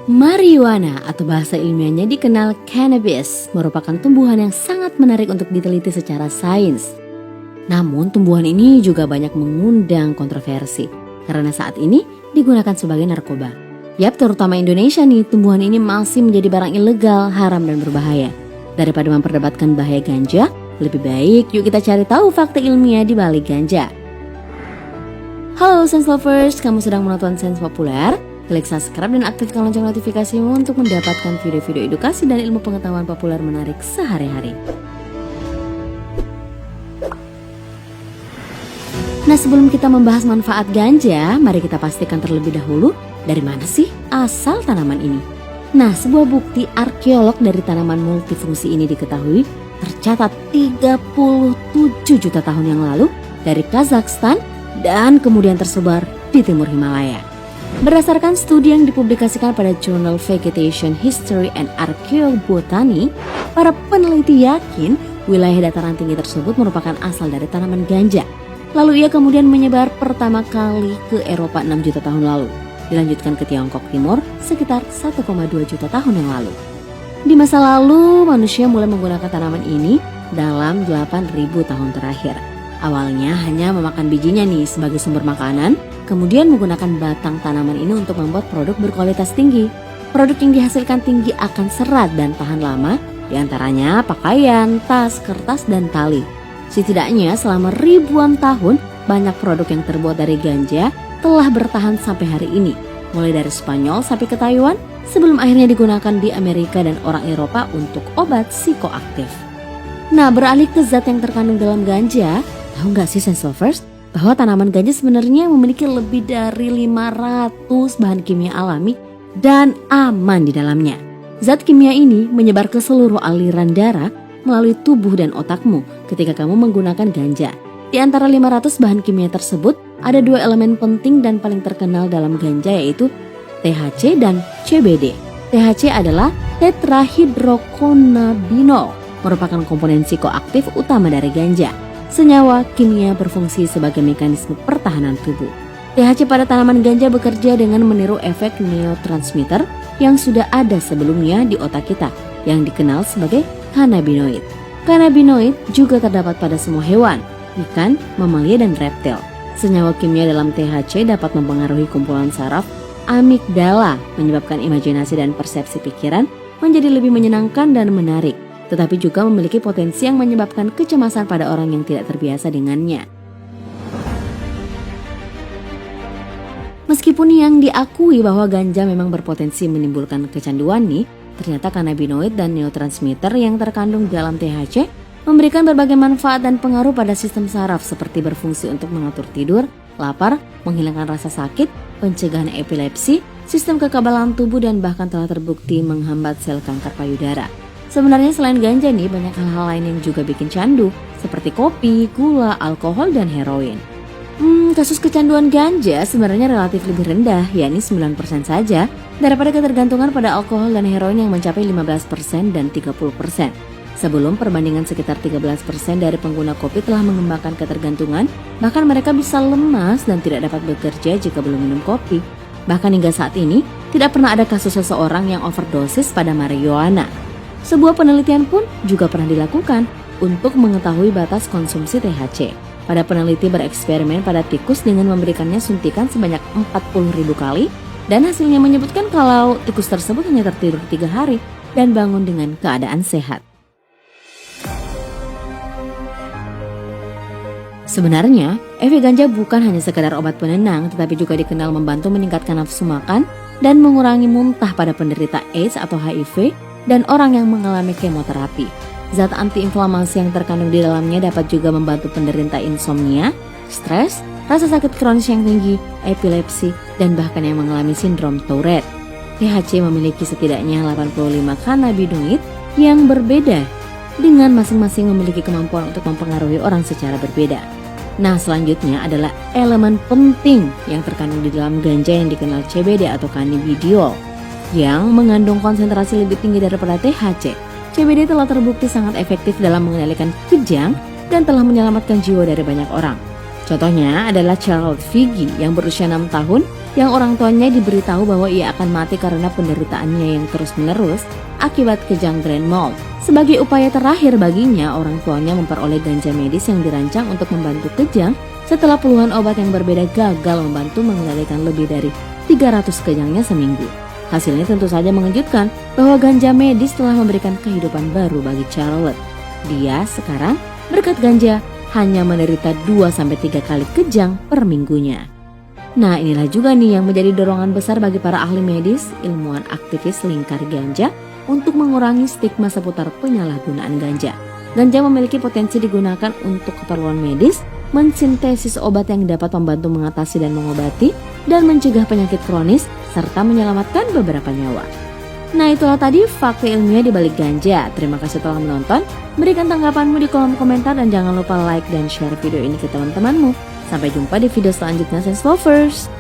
Marijuana atau bahasa ilmiahnya dikenal cannabis merupakan tumbuhan yang sangat menarik untuk diteliti secara sains. Namun tumbuhan ini juga banyak mengundang kontroversi karena saat ini digunakan sebagai narkoba. Yap, terutama Indonesia nih, tumbuhan ini masih menjadi barang ilegal, haram dan berbahaya. Daripada memperdebatkan bahaya ganja, lebih baik yuk kita cari tahu fakta ilmiah di balik ganja. Halo Science Lovers, kamu sedang menonton Science Populer? Klik subscribe dan aktifkan lonceng notifikasimu untuk mendapatkan video-video edukasi dan ilmu pengetahuan populer menarik sehari-hari. Nah, sebelum kita membahas manfaat ganja, mari kita pastikan terlebih dahulu dari mana sih asal tanaman ini. Nah, sebuah bukti arkeolog dari tanaman multifungsi ini diketahui tercatat 37 juta tahun yang lalu dari Kazakhstan dan kemudian tersebar di timur Himalaya. Berdasarkan studi yang dipublikasikan pada jurnal Vegetation History and Archaeobotany, para peneliti yakin wilayah dataran tinggi tersebut merupakan asal dari tanaman ganja. Lalu ia kemudian menyebar pertama kali ke Eropa 6 juta tahun lalu, dilanjutkan ke Tiongkok Timur sekitar 1,2 juta tahun yang lalu. Di masa lalu, manusia mulai menggunakan tanaman ini dalam 8.000 tahun terakhir. Awalnya hanya memakan bijinya nih sebagai sumber makanan, kemudian menggunakan batang tanaman ini untuk membuat produk berkualitas tinggi. Produk yang dihasilkan tinggi akan serat dan tahan lama, diantaranya pakaian, tas, kertas, dan tali. Setidaknya selama ribuan tahun, banyak produk yang terbuat dari ganja telah bertahan sampai hari ini. Mulai dari Spanyol sampai ke Taiwan, sebelum akhirnya digunakan di Amerika dan orang Eropa untuk obat psikoaktif. Nah, beralih ke zat yang terkandung dalam ganja, tahu nggak sih Science Lovers bahwa tanaman ganja sebenarnya memiliki lebih dari 500 bahan kimia alami dan aman di dalamnya. Zat kimia ini menyebar ke seluruh aliran darah melalui tubuh dan otakmu ketika kamu menggunakan ganja. Di antara 500 bahan kimia tersebut, ada 2 elemen penting dan paling terkenal dalam ganja, yaitu THC dan CBD. THC adalah tetrahydrocannabinol, merupakan komponen psikoaktif utama dari ganja. Senyawa kimia berfungsi sebagai mekanisme pertahanan tubuh. THC pada tanaman ganja bekerja dengan meniru efek neurotransmitter yang sudah ada sebelumnya di otak kita, yang dikenal sebagai cannabinoid. Cannabinoid juga terdapat pada semua hewan, ikan, mamalia, dan reptil. Senyawa kimia dalam THC dapat mempengaruhi kumpulan saraf amigdala, menyebabkan imajinasi dan persepsi pikiran menjadi lebih menyenangkan dan menarik, tetapi juga memiliki potensi yang menyebabkan kecemasan pada orang yang tidak terbiasa dengannya. Meskipun yang diakui bahwa ganja memang berpotensi menimbulkan kecanduan nih, ternyata cannabinoid dan neurotransmitter yang terkandung dalam THC memberikan berbagai manfaat dan pengaruh pada sistem saraf, seperti berfungsi untuk mengatur tidur, lapar, menghilangkan rasa sakit, pencegahan epilepsi, sistem kekebalan tubuh, dan bahkan telah terbukti menghambat sel kanker payudara. Sebenarnya selain ganja nih, banyak hal-hal lain yang juga bikin candu, seperti kopi, gula, alkohol, dan heroin. Kasus kecanduan ganja sebenarnya relatif lebih rendah, yakni 9% saja, daripada ketergantungan pada alkohol dan heroin yang mencapai 15% dan 30%. Sebelum perbandingan sekitar 13% dari pengguna kopi telah mengembangkan ketergantungan, bahkan mereka bisa lemas dan tidak dapat bekerja jika belum minum kopi. Bahkan hingga saat ini, tidak pernah ada kasus seseorang yang overdosis pada marijuana. Sebuah penelitian pun juga pernah dilakukan untuk mengetahui batas konsumsi THC. Pada peneliti bereksperimen pada tikus dengan memberikannya suntikan sebanyak 40.000 kali, dan hasilnya menyebutkan kalau tikus tersebut hanya tertidur 3 hari dan bangun dengan keadaan sehat. Sebenarnya, efek ganja bukan hanya sekedar obat penenang, tetapi juga dikenal membantu meningkatkan nafsu makan dan mengurangi muntah pada penderita AIDS atau HIV dan orang yang mengalami kemoterapi. Zat antiinflamasi yang terkandung di dalamnya dapat juga membantu penderita insomnia, stres, rasa sakit kronis yang tinggi, epilepsi, dan bahkan yang mengalami sindrom Tourette. THC memiliki setidaknya 85 cannabinoid yang berbeda, dengan masing-masing memiliki kemampuan untuk mempengaruhi orang secara berbeda. Nah, selanjutnya adalah elemen penting yang terkandung di dalam ganja yang dikenal CBD atau cannabidiol, yang mengandung konsentrasi lebih tinggi daripada THC. CBD telah terbukti sangat efektif dalam mengendalikan kejang dan telah menyelamatkan jiwa dari banyak orang. Contohnya adalah Charles Figi yang berusia 6 tahun yang orang tuanya diberitahu bahwa ia akan mati karena penderitaannya yang terus-menerus akibat kejang grand mal. Sebagai upaya terakhir baginya, orang tuanya memperoleh ganja medis yang dirancang untuk membantu kejang setelah puluhan obat yang berbeda gagal membantu mengendalikan lebih dari 300 kejangnya seminggu. Hasilnya tentu saja mengejutkan bahwa ganja medis telah memberikan kehidupan baru bagi Charlotte. Dia sekarang berkat ganja hanya menderita 2-3 kali kejang per minggunya. Nah, inilah juga nih yang menjadi dorongan besar bagi para ahli medis, ilmuwan aktivis lingkar ganja untuk mengurangi stigma seputar penyalahgunaan ganja. Ganja memiliki potensi digunakan untuk keperluan medis, mensintesis obat yang dapat membantu mengatasi dan mengobati dan mencegah penyakit kronis serta menyelamatkan beberapa nyawa. Nah, itulah tadi fakta ilmiah di balik ganja. Terima kasih telah menonton. Berikan tanggapanmu di kolom komentar dan jangan lupa like dan share video ini ke teman-temanmu. Sampai jumpa di video selanjutnya, Science Lovers.